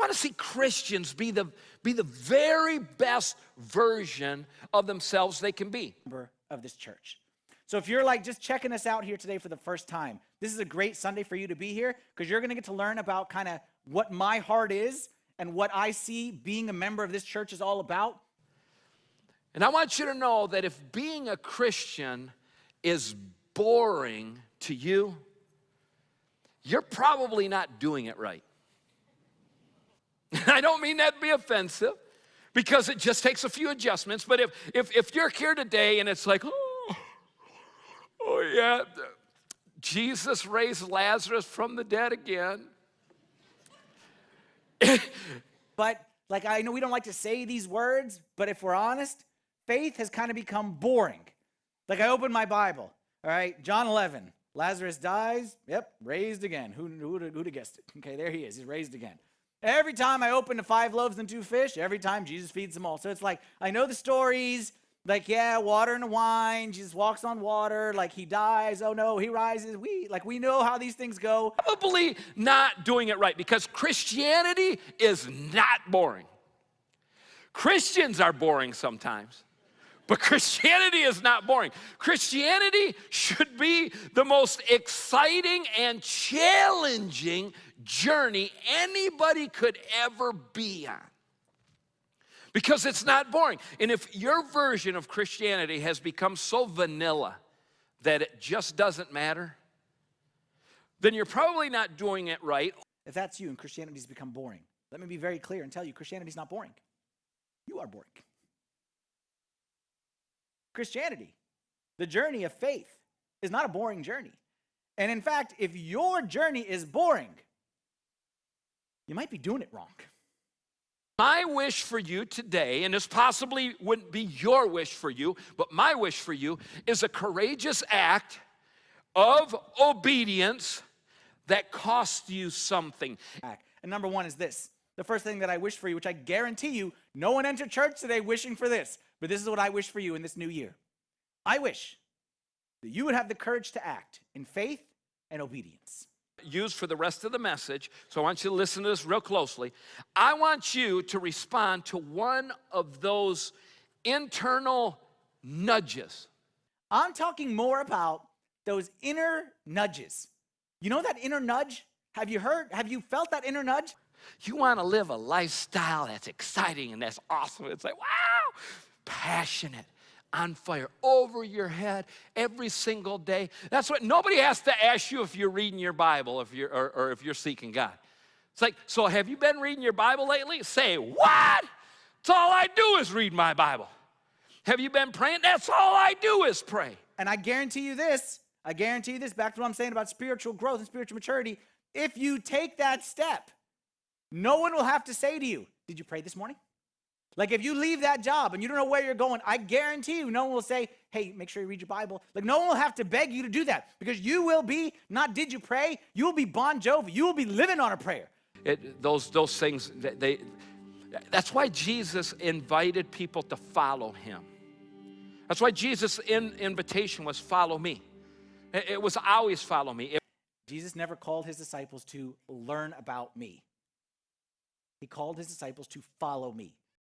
want to see Christians be the very best version of themselves they can be. Of this church. So if you're like just checking us out here today for the first time, this is a great Sunday for you to be here because you're going to get to learn about kind of what my heart is and what I see being a member of this church is all about. And I want you to know that if being a Christian is boring to you, you're probably not doing it right. I don't mean that to be offensive, because it just takes a few adjustments. But if you're here today and it's like, oh yeah, Jesus raised Lazarus from the dead again. But like, I know we don't like to say these words, but if we're honest, faith has kind of become boring. Like, I opened my Bible, all right, John 11, Lazarus dies, yep, raised again. Who'd have guessed it? Okay, there he is, he's raised again. Every time I open the 5 loaves and 2 fish, every time Jesus feeds them all. So it's like, I know the stories, like, yeah, water and wine, Jesus walks on water, like he dies, oh no, he rises. We know how these things go. Probably not doing it right, because Christianity is not boring. Christians are boring sometimes, but Christianity is not boring. Christianity should be the most exciting and challenging journey anybody could ever be on, because it's not boring. And if your version of Christianity has become so vanilla that it just doesn't matter, then you're probably not doing it right. If that's you and Christianity's become boring, let me be very clear and tell you, Christianity's not boring. You are boring. Christianity, the journey of faith, is not a boring journey. And in fact, if your journey is boring, you might be doing it wrong. My wish for you today, and this possibly wouldn't be your wish for you, but my wish for you is a courageous act of obedience that costs you something. And number one is this. The first thing that I wish for you, which I guarantee you, no one entered church today wishing for this, but this is what I wish for you in this new year. I wish that you would have the courage to act in faith and obedience. Used for the rest of the message, so I want you to listen to this real closely. I want you to respond to one of those internal nudges. I'm talking more about those inner nudges. You know that inner nudge? Have you felt that inner nudge? You want to live a lifestyle that's exciting and that's awesome. It's like, wow, passionate, on fire, over your head every single day. That's what, nobody has to ask you if you're reading your Bible, or if you're seeking God. It's like, so have you been reading your Bible lately? Say, what? That's all I do is read my Bible. Have you been praying? That's all I do is pray. And I guarantee you this, back to what I'm saying about spiritual growth and spiritual maturity, if you take that step, no one will have to say to you, did you pray this morning? Like, if you leave that job and you don't know where you're going, I guarantee you no one will say, hey, make sure you read your Bible. Like, no one will have to beg you to do that, because you will be, not did you pray, you will be Bon Jovi. You will be living on a prayer. Those things, that's why Jesus invited people to follow him. That's why Jesus' invitation was follow me. It was always follow me. Jesus never called his disciples to learn about me. He called his disciples to follow me.